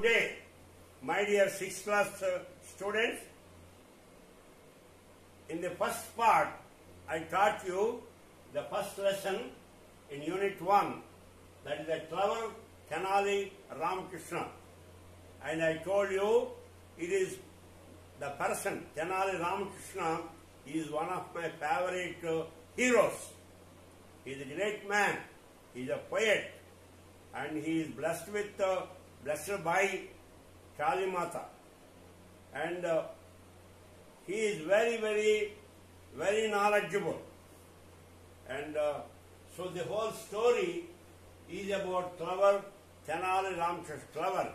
Today, my dear 6th class students, in the first part, I taught you the first lesson in Unit 1, that is the Clever Tenali Ramakrishna. And I told you it is the person, Tenali Ramakrishna, is one of my favorite heroes. He is a great man, he is a poet, and he is blessed by Kali Mata. And he is very, very, very knowledgeable. And so the whole story is about Clever Tenali Ramakrishna. Clever.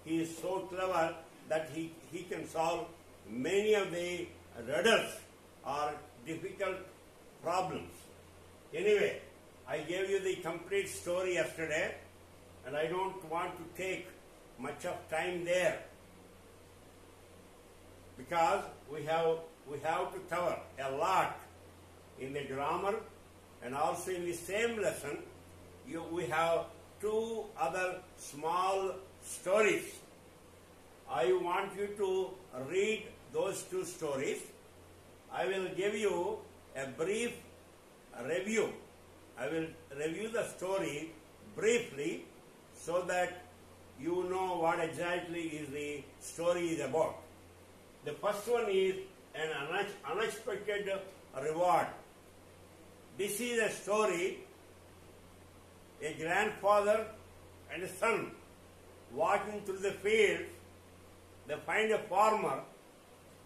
He is so clever that he can solve many of the riddles or difficult problems. Anyway, I gave you the complete story yesterday, and I don't want to take much of time there because we have to cover a lot in the grammar, and also in the same lesson we have two other small stories. I want you to read those two stories. I will give you a brief review. I will review the story briefly so that you know what exactly is the story is about. The first one is an unexpected reward. This is a story, a grandfather and a son walking through the field. They find a farmer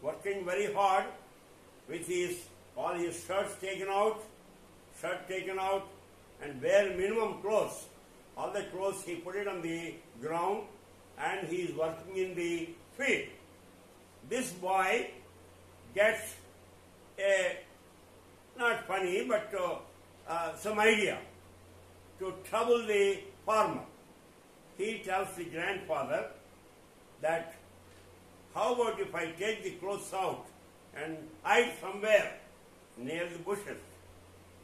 working very hard with all his shirt taken out, and wear minimum clothes. All the clothes he put it on the ground, and he is working in the field. This boy gets not funny, but some idea to trouble the farmer. He tells the grandfather that, how about if I take the clothes out and hide somewhere near the bushes,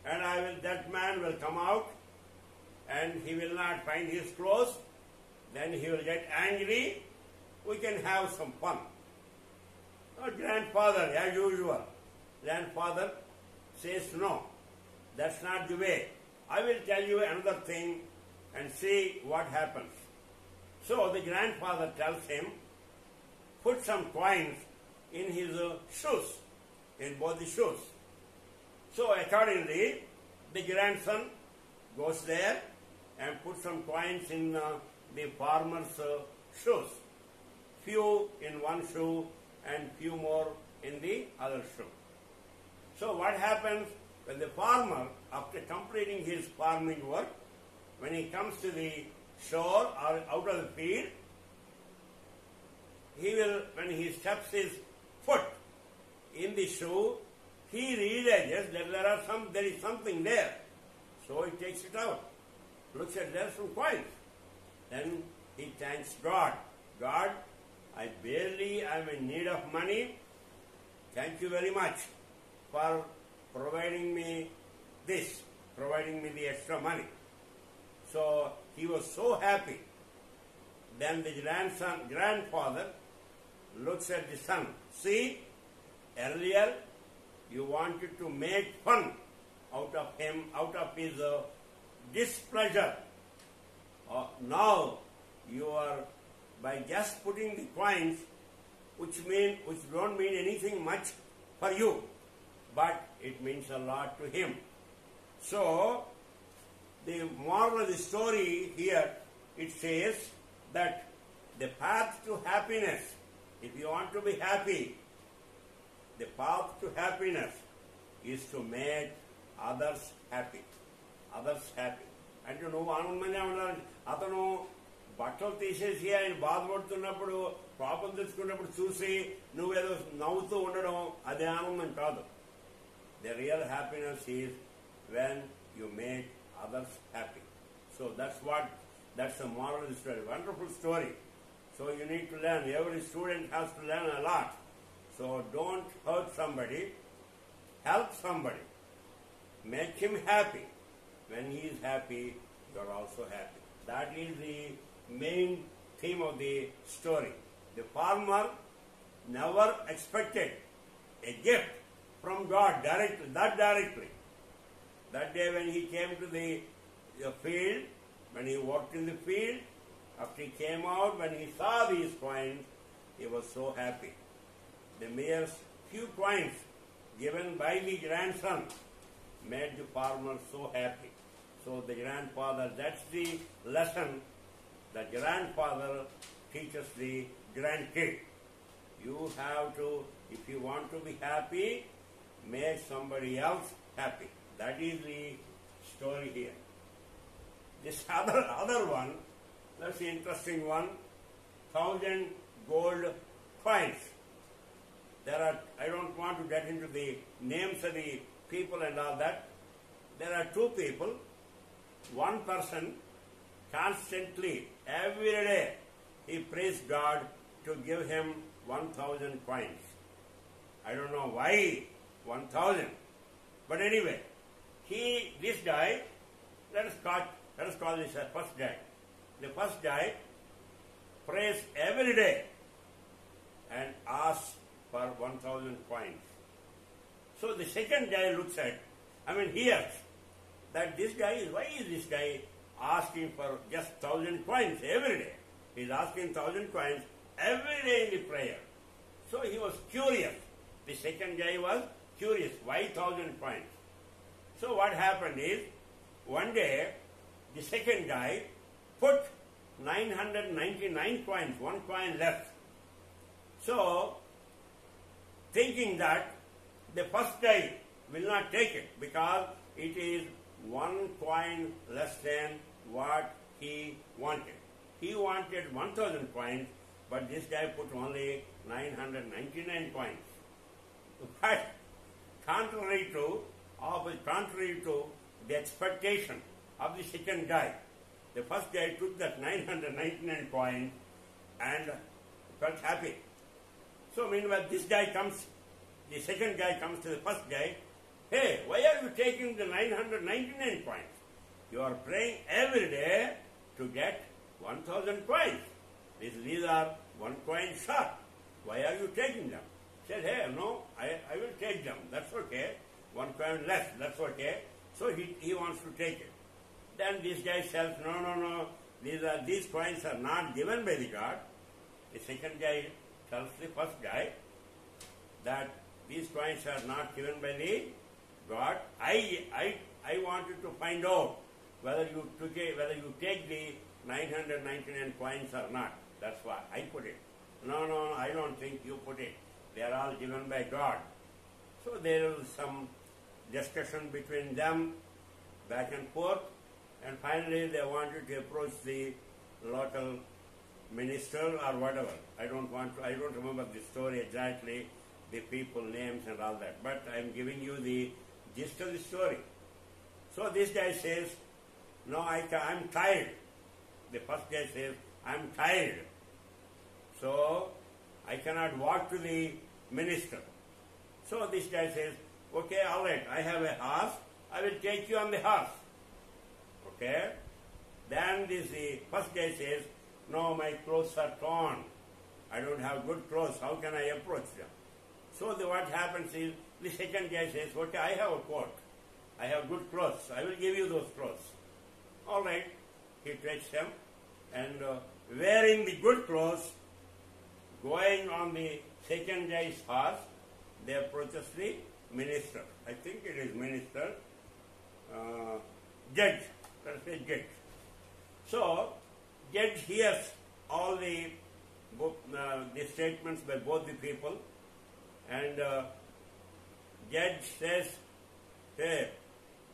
and that man will come out and he will not find his clothes, then he will get angry, we can have some fun. Grandfather, as usual, grandfather says, no, that's not the way. I will tell you another thing and see what happens. So the grandfather tells him, put some coins in his shoes, in both the shoes. So accordingly, the grandson goes there and puts some coins in the farmer's shoes. Few in one shoe and few more in the other shoe. So what happens when the farmer, after completing his farming work, when he comes to the shore or out of the field, when he steps his foot in the shoe, he realizes that there is something there. So he takes it out, looks at there some coins. Then he thanks God. God, I barely am in need of money. Thank you very much for providing me this, providing me the extra money. So he was so happy. Then the grandfather looks at the son. See, earlier you wanted to make fun out of him, out of his displeasure. Now you are, by just putting the coins, which don't mean anything much for you, but it means a lot to him. So the moral of the story here, it says that the path to happiness, if you want to be happy, the path to happiness is to make others happy. Others happy. And you know, అతను బట్టలు తీసేసి ఆయన బాధపడుతున్నప్పుడు పాపం తెచ్చుకున్నప్పుడు చూసి నువ్వేదో నవ్వుతూ ఉండడం అదే ఆనందం కాదు. The real happiness is when you make others happy. So that's the moral of the story. Wonderful story. So you need to learn. Every student has to learn a lot. So don't hurt somebody. Help somebody. Make him happy. When he is happy, you are also happy. That is the main theme of the story. The farmer never expected a gift from God directly. That day when he came to the field, when he worked in the field, after he came out, when he saw these coins, he was so happy. The mere few coins given by the grandson made the farmer so happy. So the grandfather, that's the lesson the grandfather teaches the grandkid. You have to, if you want to be happy, make somebody else happy. That is the story here. This other one, that's the interesting one, 1,000 gold coins. There are, I don't want to get into the names of the people and all that. There are two people. One person constantly, every day, he prays God to give him 1,000 coins. I don't know why 1,000. But anyway, this guy, let us call this a first guy. The first guy prays every day and asks for 1,000 coins. So the second guy looks at, hears that this guy why is this guy asking for just 1,000 coins every day? He is asking 1,000 coins every day in the prayer. So he was curious. The second guy was curious. Why 1,000 coins? So what happened is, one day, the second guy put 999 coins, one coin left. So, thinking that the first guy will not take it because it is one coin less than what he wanted. He wanted 1,000 coins, but this guy put only 999 coins. But contrary to the expectation of the second guy, the first guy took that 999 coins and felt happy. So meanwhile this guy comes, the second guy comes to the first guy, hey, why are you taking the 999 coins? You are praying every day to get 1,000 coins. These are one coin short. Why are you taking them? He said, hey, no, I will take them. That's okay. One coin less, that's okay. So he wants to take it. Then this guy says, no, these coins are not given by the God. The second guy tells the first guy that these coins are not given by the God. I wanted to find out whether you take the 999 coins or not. That's why I put it. No, I don't think you put it. They are all given by God. So there was some discussion between them, back and forth, and finally they wanted to approach the local minister or whatever. I don't remember the story exactly, the people names and all that, but I am giving you the gist of the story. So this guy says, no, I'm tired. The first guy says, I'm tired. So I cannot walk to the minister. So this guy says, okay, all right, I have a horse. I will take you on the horse. Okay? Then the first guy says, no, my clothes are torn. I don't have good clothes. How can I approach them? So what happens is, the second guy says, okay, I have a coat. I have good clothes. I will give you those clothes. All right. He takes them and wearing the good clothes, going on the second guy's horse, they approaches the minister. I think it is minister, judge. Let's say judge. So, judge hears all the statements by both the people, and judge says, hey,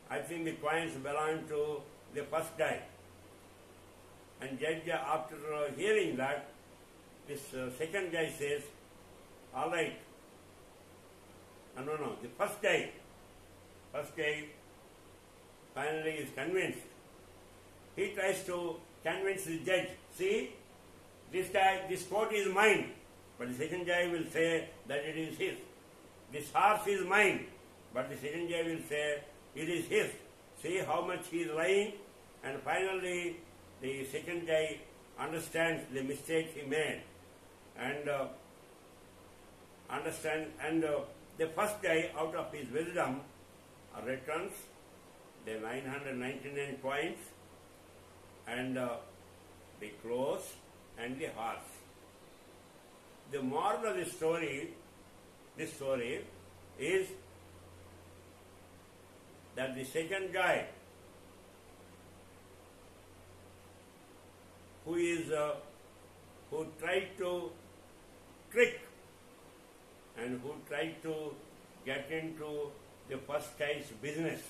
I think the coins belong to the first guy. And judge, after hearing that, this second guy says, all right, no, the first guy finally is convinced. He tries to convince the judge, see, this coat is mine, but the second guy will say that it is his. This horse is mine, but the second guy will say it is his. See how much he is lying, and finally the second guy understands the mistake he made and the first guy, out of his wisdom, returns the 999 coins and the clothes and the horse. The moral of this story is that the second guy who tried to trick and who tried to get into the first guy's business.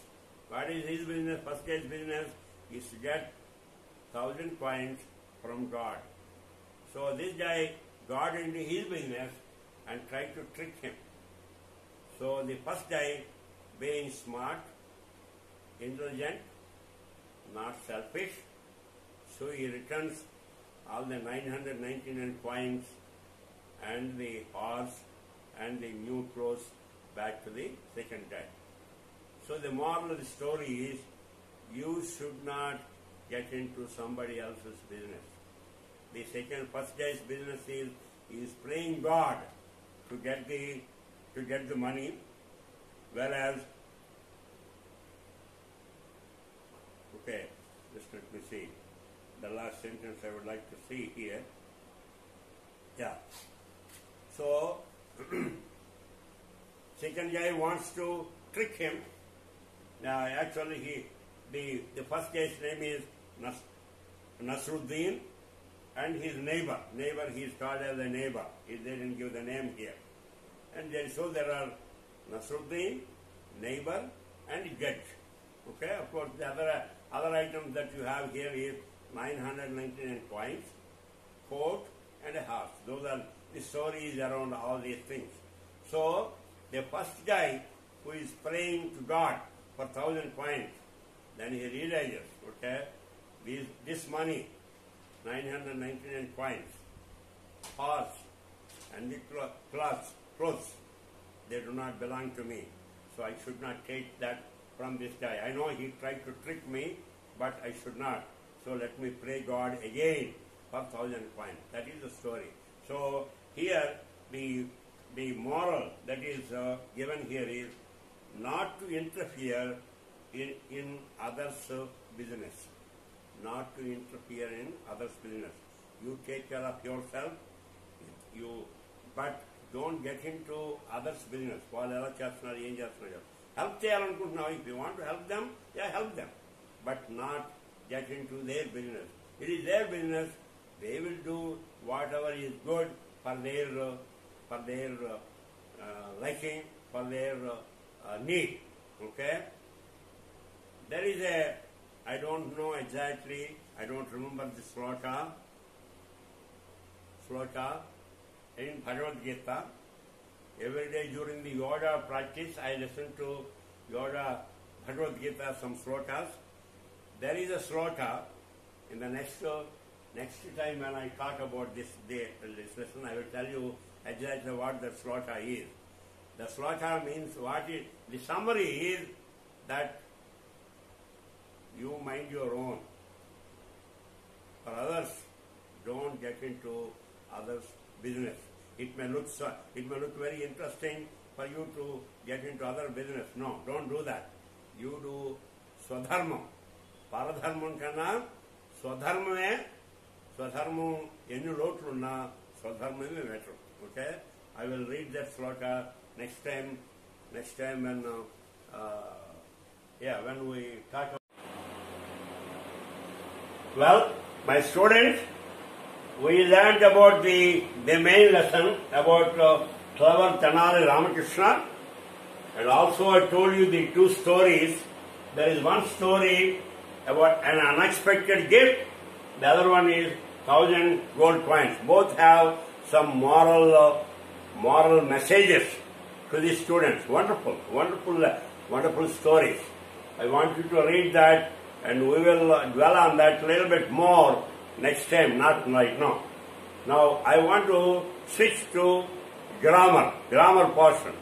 What is his business? First guy's business is to get 1,000 coins from God. So this guy got into his business and tried to trick him. So the first guy, being smart, intelligent, not selfish, so he returns all the 999 coins and the horse and the new clothes back to the second guy. So the moral of the story is, you should not get into somebody else's business. The first guy's business is playing God to get the money, whereas, okay, just let me see. The last sentence I would like to see here. Yeah. So, second guy wants to trick him. Now, actually, the first guy's name is Nasruddin, and his neighbor. He is called as a neighbor. They didn't give the name here. And so there are Nasruddin, neighbor, and judge. Okay, of course, the other items that you have here is 999 coins, coat, and a horse. Those are the stories around all these things. So, the first guy who is praying to God for 1,000 coins, then he realizes, okay, this money, 999 coins, horse, and the clothes, they do not belong to me. So I should not take that from this guy. I know he tried to trick me, but I should not. So let me pray God again for 1,000 coins. That is the story. So here the moral that is given here is not to interfere in others' business. Not to interfere in others' business. You take care of yourself, but don't get into others' business. Help cheyalantunnao. If you want to help them, help them, but not get into their business. It is their business. They will do whatever is good for their liking, for their need. Okay? There is I don't know exactly, I don't remember the sloka in Bhagavad Gita. Every day during the yoga practice, I listen to yoga Bhagavad Gita, some slokas. There is a sloka. In the next time when I talk about this lesson, I will tell you exactly what the sloka is. The sloka means the summary is that you mind your own. For others, don't get into others' business. It may look very interesting for you to get into other business. No, don't do that. You do swadharma. Paradharman kanna swadharmame ennu lotlunna swadharmame better. Okay? I will read that sloka next time when we talk about. Well, my students, we learned about the main lesson about Clever Tenali Ramakrishna, and also I told you the two stories. There is one story about an unexpected gift, the other one is 1,000 gold coins. Both have some moral messages to the students. Wonderful stories. I want you to read that, and we will dwell on that a little bit more next time, not right now. Now, I want to switch to grammar portion.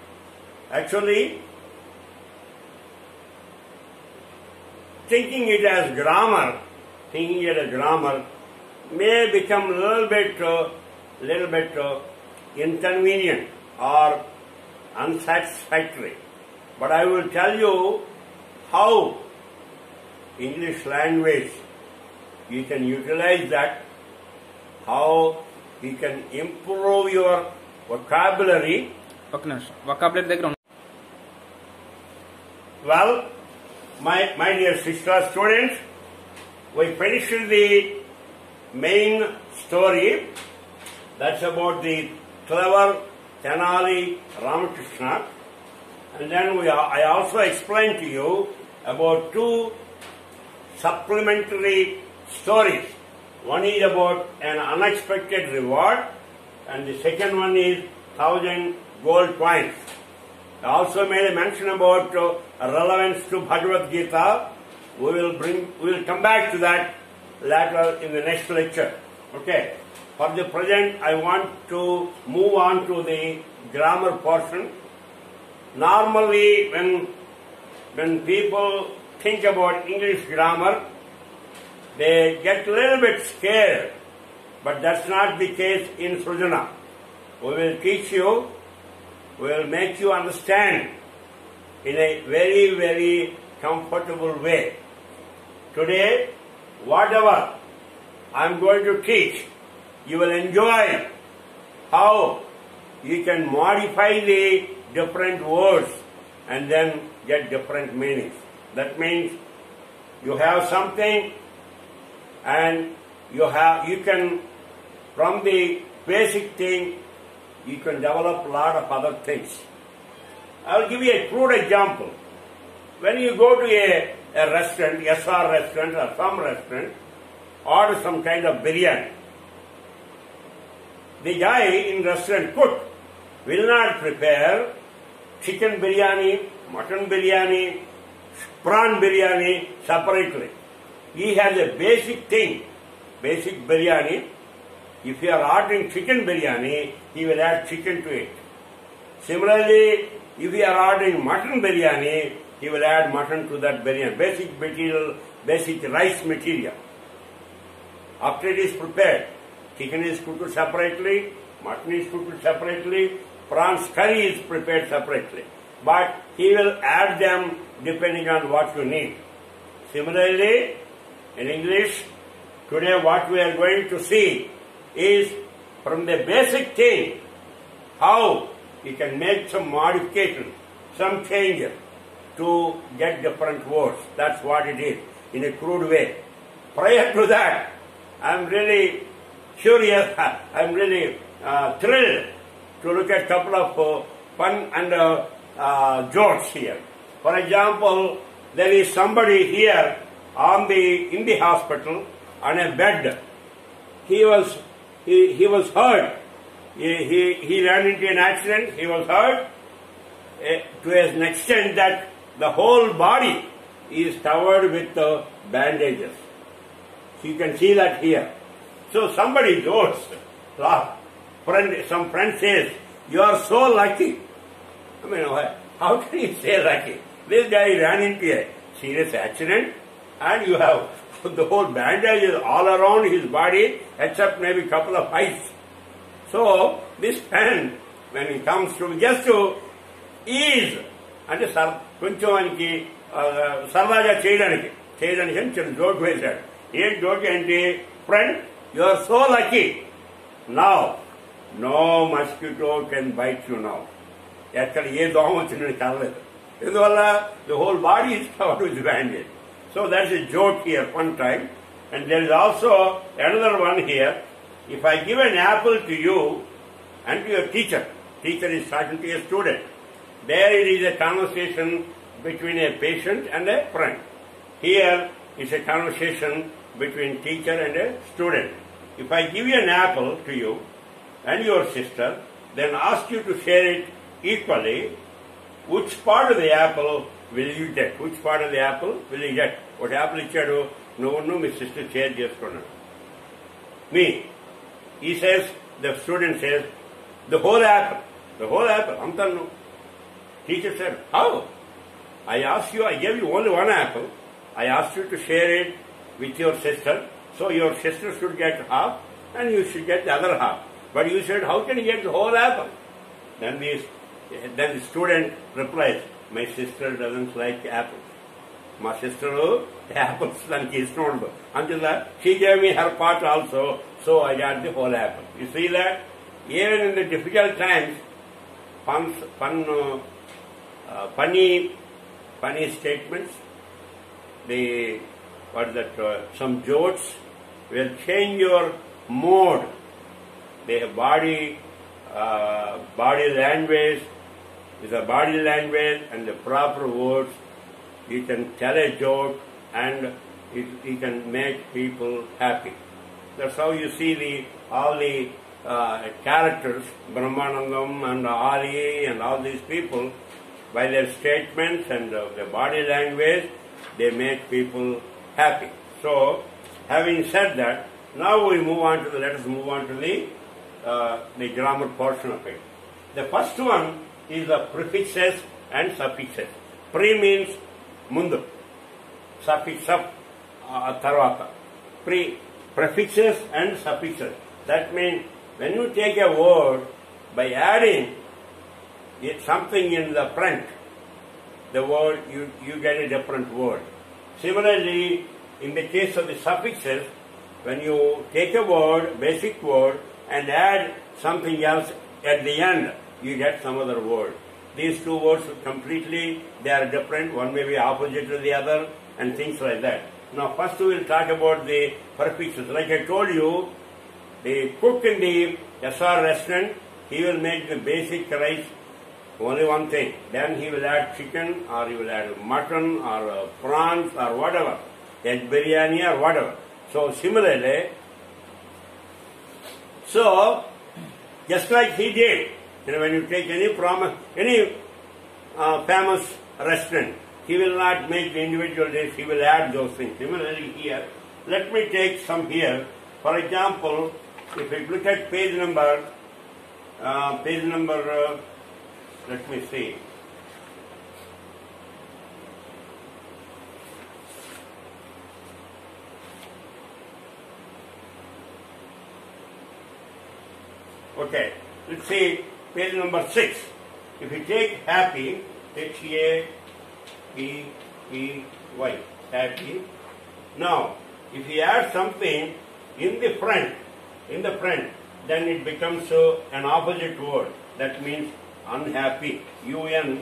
Actually, thinking it as grammar, may become little bit inconvenient or unsatisfactory. But I will tell you how English language you can utilize that, how you can improve your vocabulary. Vocabulary. Well, my dear sister students, we finished the main story. That's about the Clever Tenali Ramakrishna. And then I also explained to you about two supplementary stories. One is about an unexpected reward, and the second one is 1,000 gold coins. I also made a mention about relevance to Bhagavad Gita. We will come back to that later in the next lecture. Okay. For the present, I want to move on to the grammar portion. Normally, when people think about English grammar, they get a little bit scared, but that's not the case in Srujana. We will teach you, we will make you understand in a very, very comfortable way. Today, whatever I am going to teach, you will enjoy how you can modify the different words and then get different meanings. That means you have something and you can, from the basic thing, you can develop a lot of other things. I will give you a crude example. When you go to a restaurant, SR restaurant or some restaurant, order some kind of biryani. The guy in restaurant cook will not prepare chicken biryani, mutton biryani, prawn biryani separately. He has a basic thing, basic biryani. If you are ordering chicken biryani, he will add chicken to it. Similarly, if you are ordering mutton biryani, he will add mutton to that biryani. Basic material, basic rice material. After it is prepared, chicken is cooked separately, mutton is cooked separately, prawns curry is prepared separately. But he will add them depending on what you need. Similarly, in English, today what we are going to see is from the basic thing, how you can make some modification, some changes to get different words. That's what it is, in a crude way. Prior to that, I'm really curious, I'm really thrilled to look at a couple of fun and jokes here. For example, there is somebody here in the hospital on a bed. He was hurt. He ran into an accident. He was hurt to an extent that the whole body is covered with bandages. So you can see that here. So somebody jokes, some friend says, "You are so lucky." I mean, how can you say lucky? This guy ran into a serious accident and you have the whole bandages all around his body except maybe a couple of eyes. So this pen, when he comes to just to ease, అంటే కొంచెం ఆయనకి సరదాగా చేయడానికి చిన్న joke వేశాడు. ఏం joke ఏంటి? Friend, you are so lucky. Now no mosquito can bite you now. ఎక్కడ ఏ దోమ వచ్చిందని కలలేదు. ఎందువల్ల the whole body is covered with bandage. So that's a joke here one time. And there is also another one here. If I give an apple to you and to your teacher is talking to a student, there it is a conversation between a patient and a friend. Here is a conversation between teacher and a student. If I give you an apple to you and your sister, then ask you to share it equally, which part of the apple will you get? Which part of the apple will you get? What apple ఇచ్చాడు? నువ్వు మీ sister share చేసుకున్నాడు. Me. He says, the student says, the whole apple. The whole apple. అంతను. Teacher said, how? I gave you only one apple. I asked you to share it with your sister. So your sister should get half and you should get the other half. But you said, how can you get the whole apple? Then the student replies, my sister doesn't like apples. My sister apples thanki istondu. Until that, she gave me her part also, so I got the whole apple. You see that? Even in the difficult times, funny statements, some jokes will change your mode. The body language is a body language and the proper words. You can tell a joke and it can make people happy. That's how you see all the characters, Brahmanandam and Ali and all these people, by their statements and their body language, they make people happy. So, having said that, now let us move on to the grammar portion of it. The first one is the prefixes and suffixes. Pre means mundu, suffix tarvata. Prefixes and suffixes. That means when you take a word, by adding something in the front, the word, you get a different word. Similarly, in the case of the suffixes, when you take a word, basic word, and add something else at the end, you get some other word. These two words they are different. One may be opposite to the other and things like that. Now first we will talk about the prefixes. Like I told you, the cook in the SR restaurant, he will make the basic rice, only one thing. Then he will add chicken, or he will add mutton, or prawns, or whatever, egg biryani, or whatever. So similarly, just like he did, when you take any famous restaurant, he will not make the individual dish, he will add those things. Similarly here, let me take some here. For example, if I look at page number, let me see. Okay, let's see page number 6. If you take happy, H-A-P-P-Y, happy. Now, if you add something in the front, then it becomes an opposite word. That means unhappy. U-N-H-A-P-P-Y.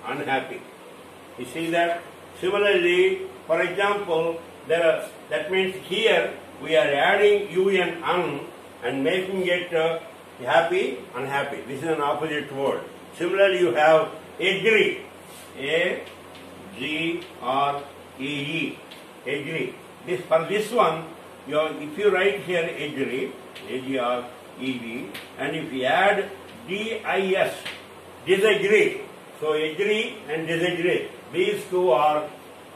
Unhappy. You see that? Similarly, for example, that means here we are adding un and making it happy, unhappy. This is an opposite word. Similarly, you have agree. A-G-R-E-E. Agree. For this one, if you write here agree, A-G-R-E-E, and if you add D-I-S, disagree. So agree and disagree. These two are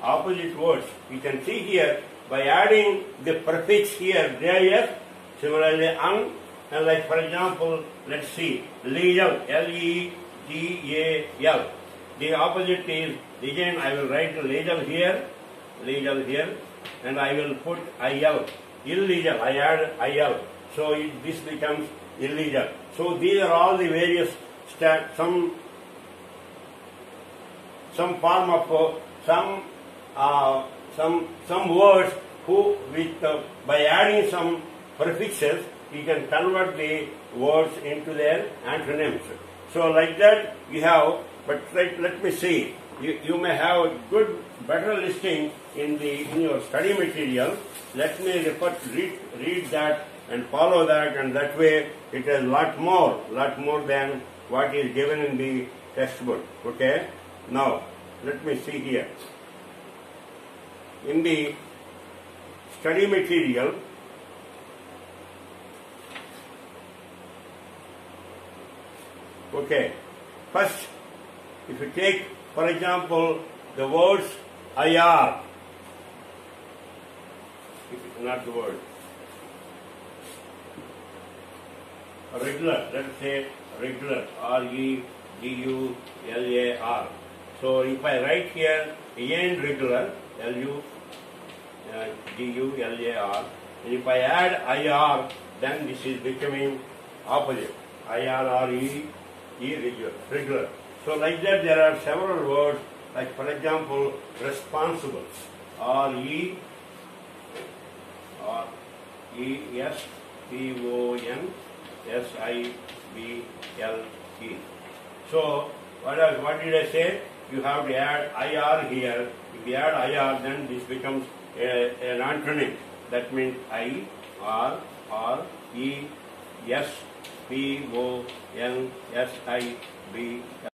opposite words. You can see here, by adding the prefix here, D-I-S, similarly and like for example, let's see, legal, L-E-G-A-L. The opposite is, again I will write legal here, and I will put I-L, illegal, I add I-L. So this becomes illegal. So these are all the various, some form of, some words by adding some prefixes, you can convert the words into their antonyms. So like that you have, but let me see, you may have a better listing in your study material. Let me read that and follow that, and that way it is lot more than what is given in the textbook. Okay? Now, let me see here. In the study material, okay, first, if you take, for example, the words IR, not the word, regular, let's say regular, R-E-G-U-L-A-R. So if I write here, again regular, L-U, G-U-L-A-R. And if I add I-R, then this is becoming opposite. I-R-R-E, regular. So like that there are several words, like for example, responsible. R-E-S-P-O-N-S-I-B-L-E. So what did I say? You have to add IR here. If you add IR, then this becomes an antonym. That means I-R-R-E-S-P-O-N-S-I-B-L-E.